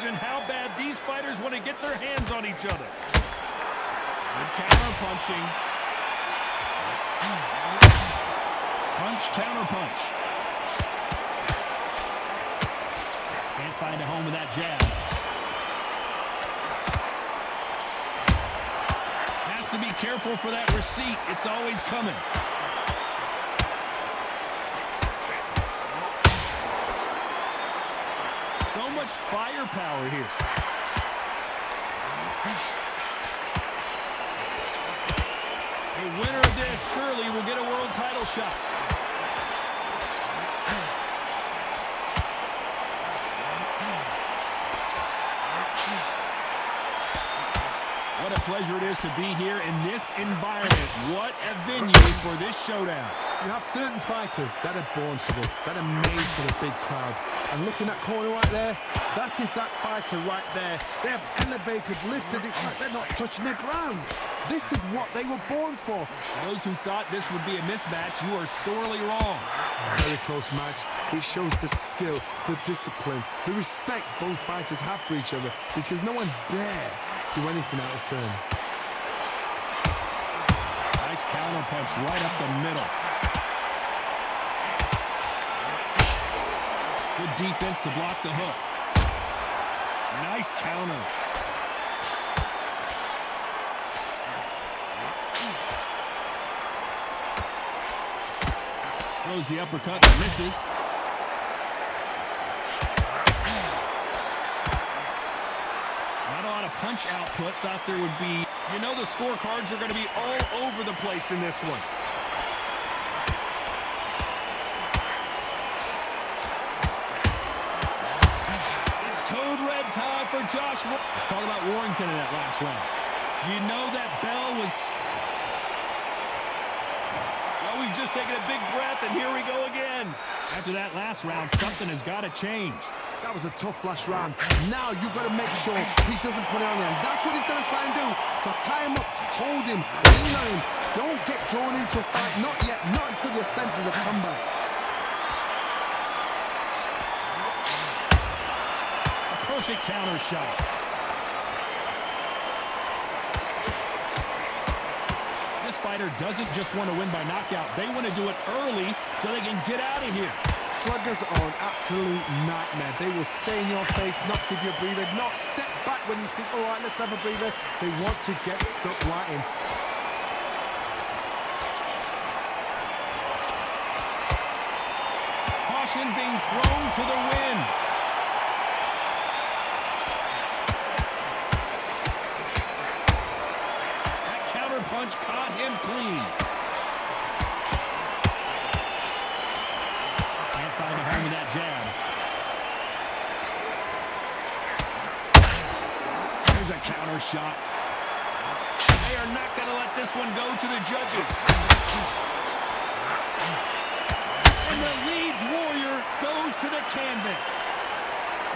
imagine how bad these fighters want to get their hands on each other. Good counter punching. Punch, counter punch. Can't find a home with that jab. Has to be careful for that receipt. It's always coming. So much firepower here. A winner of this surely will get a world title shot. What a pleasure it is to be here in this environment. What a venue for this showdown. You have certain fighters that are born for this, that are made for the big crowd. And looking at corner right there, that is that fighter right there. They have elevated, lifted, it's like they're not touching the ground. This is what they were born for. Those who thought this would be a mismatch, you are sorely wrong. Very close match. It shows the skill, the discipline, the respect both fighters have for each other, because no one dare do anything out of turn. Nice counter punch right up the middle. Good defense to block the hook. Nice counter. Throws the uppercut that misses. Not a lot of punch output. Thought there would be. You know the scorecards are going to be all over the place in this one. It's code red time for Josh. Let's talk about Warrington in that last round. You know that bell was... Well, we've just taken a big breath, and here we go again. After that last round, something has got to change. That was a tough last round. Now you've got to make sure he doesn't put it on him. That's what he's going to try and do. So tie him up, hold him, lean on him. Don't get drawn into a fight. Not yet. Not until your senses have come back. A perfect counter shot. This fighter doesn't just want to win by knockout. They want to do it early so they can get out of here. Sluggers are an absolute nightmare. They will stay in your face, not give you a breather, not step back when you think, all right, let's have a breather. They want to get stuck right in. Caution being thrown to the wind. That counter punch caught him clean. Find a home with that jab. Here's a counter shot. They are not going to let this one go to the judges. And the Leeds Warrior goes to the canvas.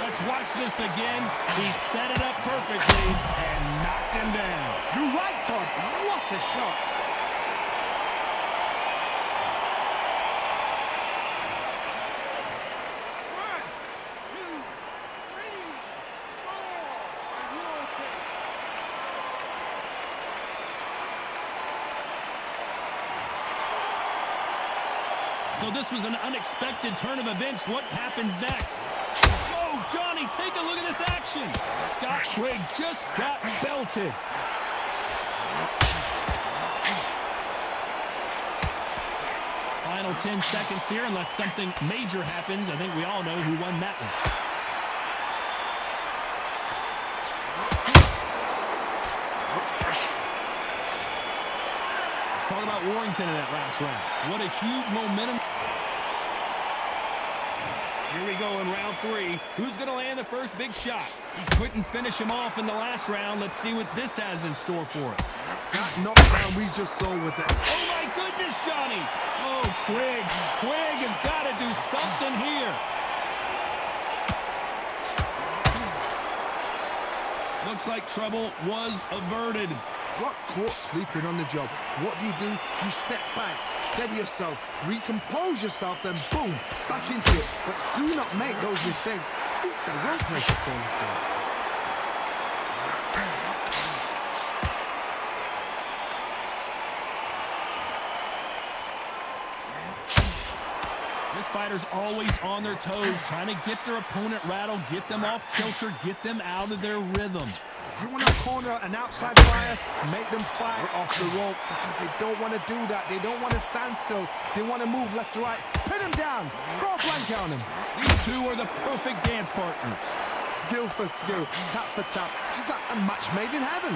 Let's watch this again. He set it up perfectly and knocked him down. You're right, Todd. What a shot. So this was an unexpected turn of events. What happens next? Oh, Johnny, take a look at this action. Scott Quigg just got belted. Final 10 seconds here, unless something major happens. I think we all know who won that one. Let's talk about Warrington in that last round. What a huge momentum. Here we go in round 3. Who's going to land the first big shot? He couldn't finish him off in the last round. Let's see what this has in store for us. That knockdown we just saw was it. Oh, my goodness, Johnny. Oh, Quigg. Quigg has got to do something here. Looks like trouble was averted. Got caught sleeping on the job. What do? You step back, steady yourself, recompose yourself, then boom, back into it. But do not make those mistakes. This is the wrong place to fall asleep. This fighter's always on their toes, trying to get their opponent rattled, get them off kilter, get them out of their rhythm. If you want to corner an outside fighter, make them fight off the rope because they don't want to do that. They don't want to stand still. They want to move left to right. Pin them down. Throw a blanket on them. These two are the perfect dance partners. Skill for skill, tap for tap. Just like a match made in heaven.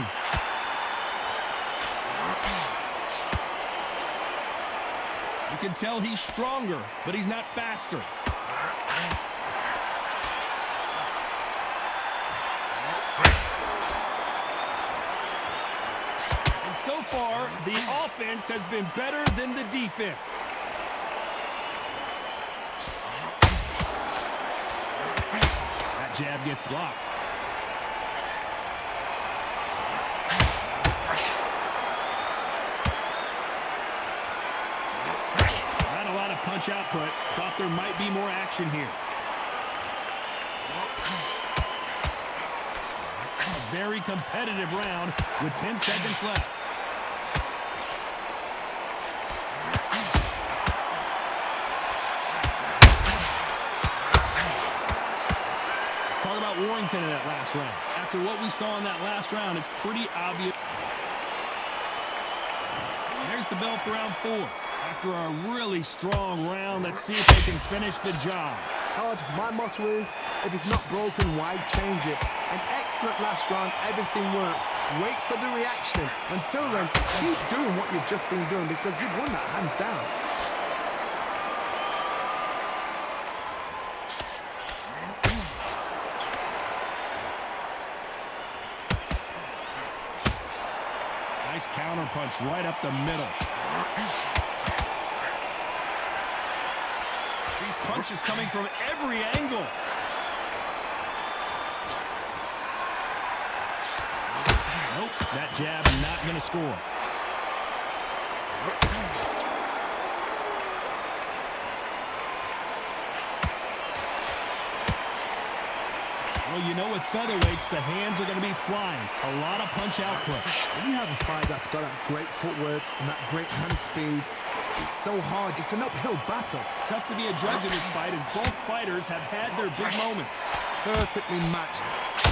You can tell he's stronger, but he's not faster. And so far, the offense has been better than the defense. That jab gets blocked. Punch output. Thought there might be more action here. A very competitive round with 10 seconds left. Let's talk about Warrington in that last round. After what we saw in that last round, it's pretty obvious. There's the bell for round 4. After a really strong round, let's see if they can finish the job. Todd, my motto is, if it's not broken, why change it? An excellent last round, everything works. Wait for the reaction. Until then, keep doing what you've just been doing because you've won that hands down. Nice counter punch right up the middle. These punches coming from every angle. Nope, that jab not going to score. Well, you know with featherweights, the hands are going to be flying. A lot of punch output. When you have a fight that's got that great footwork and that great hand speed, it's so hard. It's an uphill battle. Tough to be a judge in this fight as both fighters have had their big moments. Perfectly matched.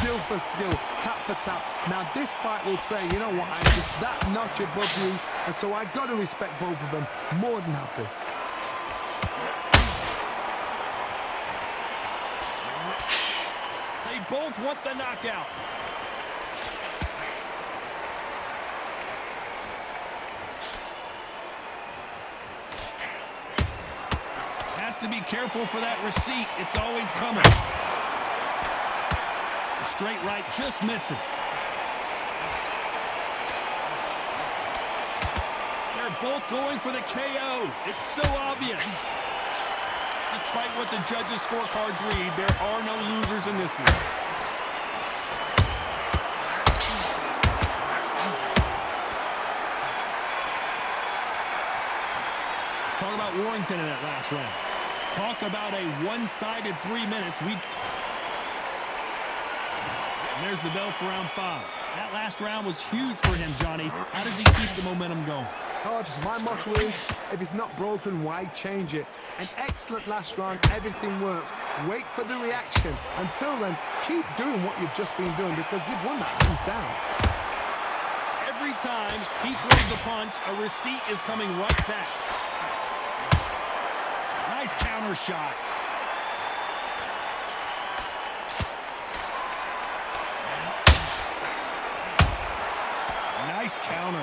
Skill for skill, tap for tap. Now this fight will say, you know what, I'm just that notch above you, and so I got to respect both of them. More than happy. They both want the knockout. Has to be careful for that receipt. It's always coming. The straight right just misses. They're both going for the KO. It's so obvious. Despite what the judges' scorecards read, there are no losers in this one. Let's talk about Warrington in that last round. Talk about a one-sided 3 minutes. And there's the bell for round 5. That last round was huge for him, Johnny. How does he keep the momentum going? Todd, my motto is, if it's not broken, why change it? An excellent last round, everything works. Wait for the reaction. Until then, keep doing what you've just been doing because you've won that hands down. Every time he throws a punch, a receipt is coming right back. Nice counter shot. Nice counter.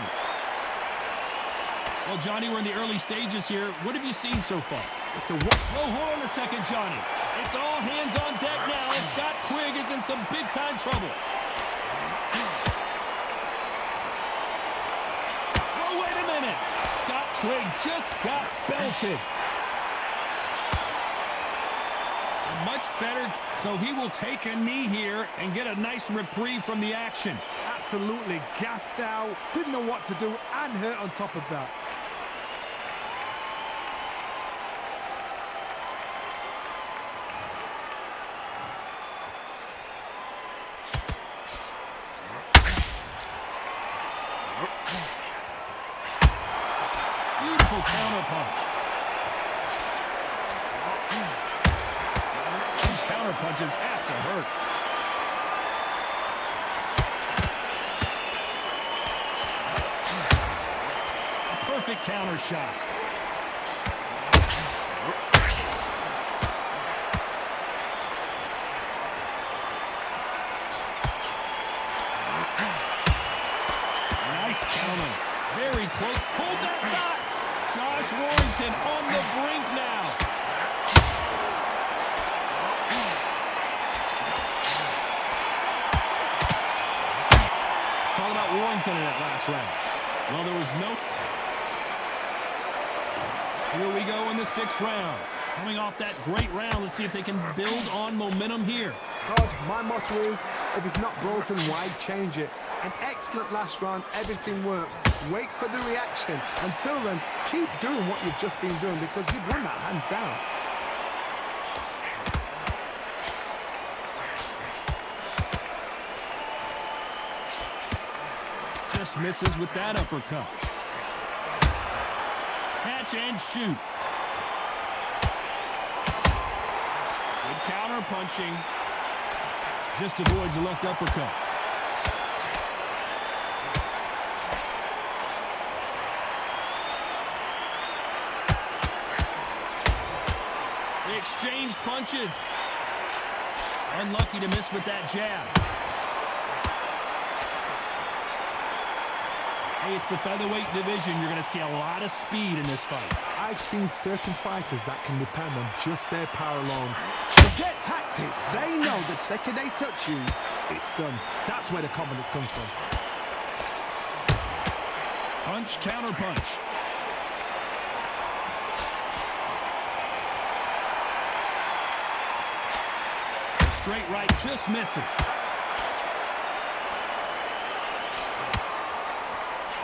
Well, Johnny, we're in the early stages here. What have you seen so far? Whoa, hold on a second, Johnny. It's all hands on deck now, and Scott Quigg is in some big-time trouble. Whoa, wait a minute. Scott Quigg just got belted. Much better, so he will take a knee here and get a nice reprieve from the action. Absolutely gassed out, didn't know what to do, and hurt on top of that. brutal counter punch. These counter punches have to hurt. A perfect counter shot. Nice counter. Very close. Hold that knot. Josh Warrington on the brink now. Let's talk about Warrington in that last round. Well, there was no... Here we go in the 6th round. Coming off that great round, let's see if they can build on momentum here. Todd, my motto is, if it's not broken, why change it? An excellent last round, everything works. Wait for the reaction. Until then, keep doing what you've just been doing because you've won that hands down. Just misses with that uppercut. Catch and shoot. Good counter punching. Just avoids the left uppercut. They exchange punches. Unlucky to miss with that jab. Hey, it's the featherweight division. You're going to see a lot of speed in this fight. I've seen certain fighters that can depend on just their power alone. Forget tactics. They know the second they touch you, it's done. That's where the confidence comes from. Punch, counter punch. Straight right just misses.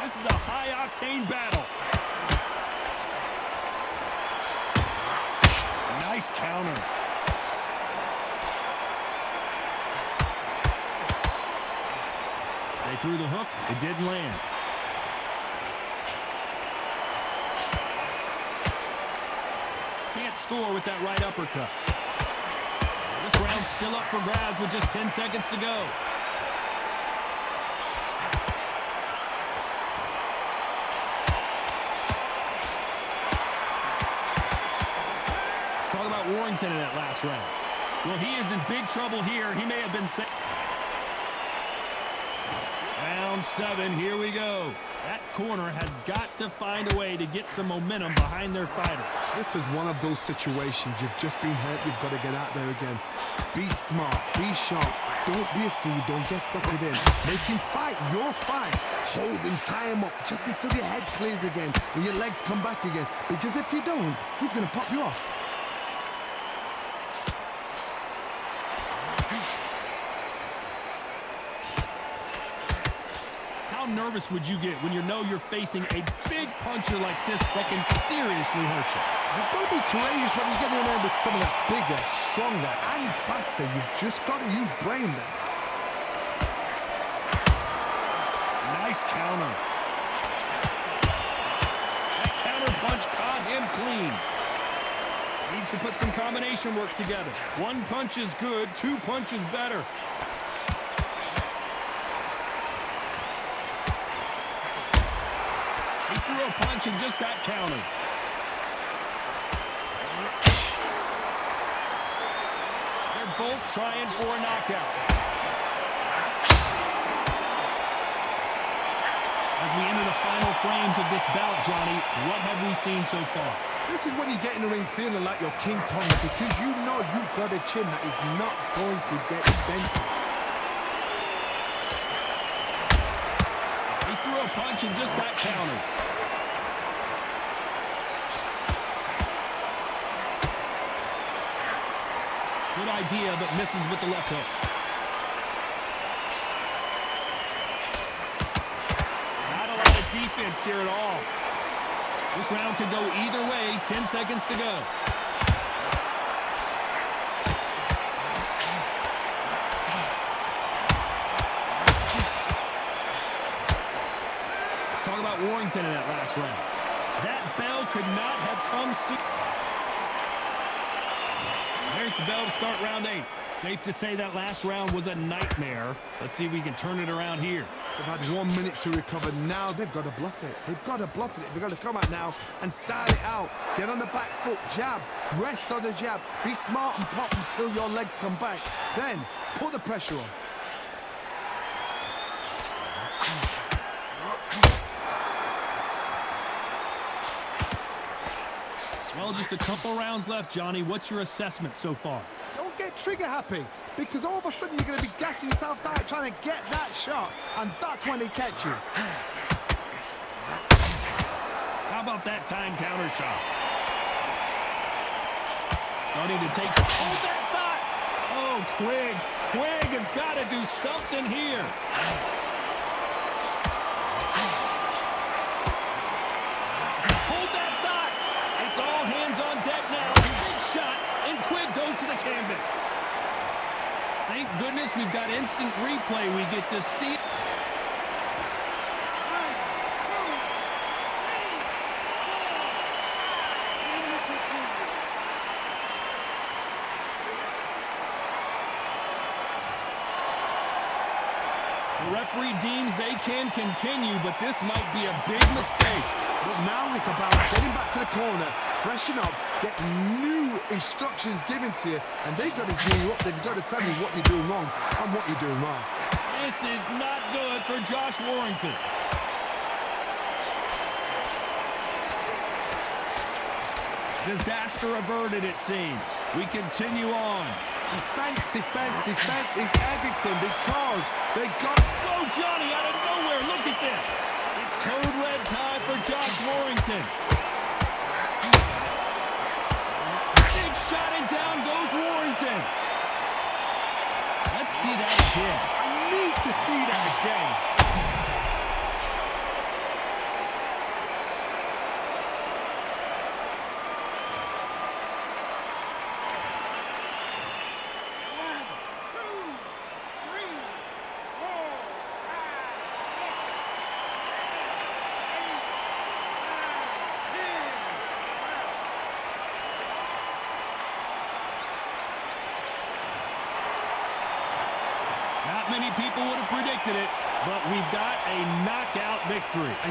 This is a high-octane battle. Nice counter. They threw the hook. It didn't land. Can't score with that right uppercut. This round's still up for grabs with just 10 seconds to go. Let's talk about Warrington in that last round. Well, he is in big trouble here. He may have been set. Round 7, here we go. That corner has got to find a way to get some momentum behind their fighter. This is one of those situations. You've just been hurt. You've got to get out there again. Be smart. Be sharp. Don't be a fool. Don't get suckered in. Make him fight your fight. Hold him, tie him up just until your head clears again and your legs come back again. Because if you don't, he's going to pop you off. How nervous would you get when you know you're facing a big puncher like this that can seriously hurt you? You've got to be courageous when you get in there with someone that's bigger, stronger, and faster. You've just got to use brain there. Nice counter. That counter punch caught him clean. Needs to put some combination work together. One punch is good, 2 punches better. He threw a punch and just got countered. They're both trying for a knockout. As we enter the final frames of this bout, Johnny, what have we seen so far? This is when you get in the ring feeling like you're King Kong because you know you've got a chin that is not going to get dented. He threw a punch and just got countered. Good idea, but misses with the left hook. Not a lot of defense here at all. This round could go either way. 10 seconds to go. Let's talk about Warrington in that last round. That bell could not have come soon. There's the bell to start round 8. Safe to say that last round was a nightmare. Let's see if we can turn it around here. They've had 1 minute to recover. Now they've got to bluff it. They've got to bluff it. They've got to come out now and style it out. Get on the back foot, jab, rest on the jab. Be smart and pop until your legs come back. Then put the pressure on. Well, just a couple rounds left, Johnny. What's your assessment so far? Don't get trigger happy, because all of a sudden you're going to be gassing yourself out trying to get that shot, and that's when they catch you. How about that time counter shot? Starting to take... Hold that thought! Oh, Quigg. Quigg has got to do something here. Hold that thought! It's all hands on deck now. Big shot, and Quigg goes to the canvas. Thank goodness we've got instant replay. We get to see... The referee deems they can continue, but this might be a big mistake. But now it's about getting back to the corner, freshen up, get new instructions given to you, and they've got to G you up. They've got to tell you what you're doing wrong and what you're doing right. This is not good for Josh Warrington. Disaster averted, it seems. We continue on. Defense, defense, defense is everything because they got... Oh, Johnny, out of nowhere, look at this. It's code red time for Josh Warrington. Big shot and down goes Warrington. Let's see that again. I need to see that again. Not many people would have predicted it, but we've got a knockout victory.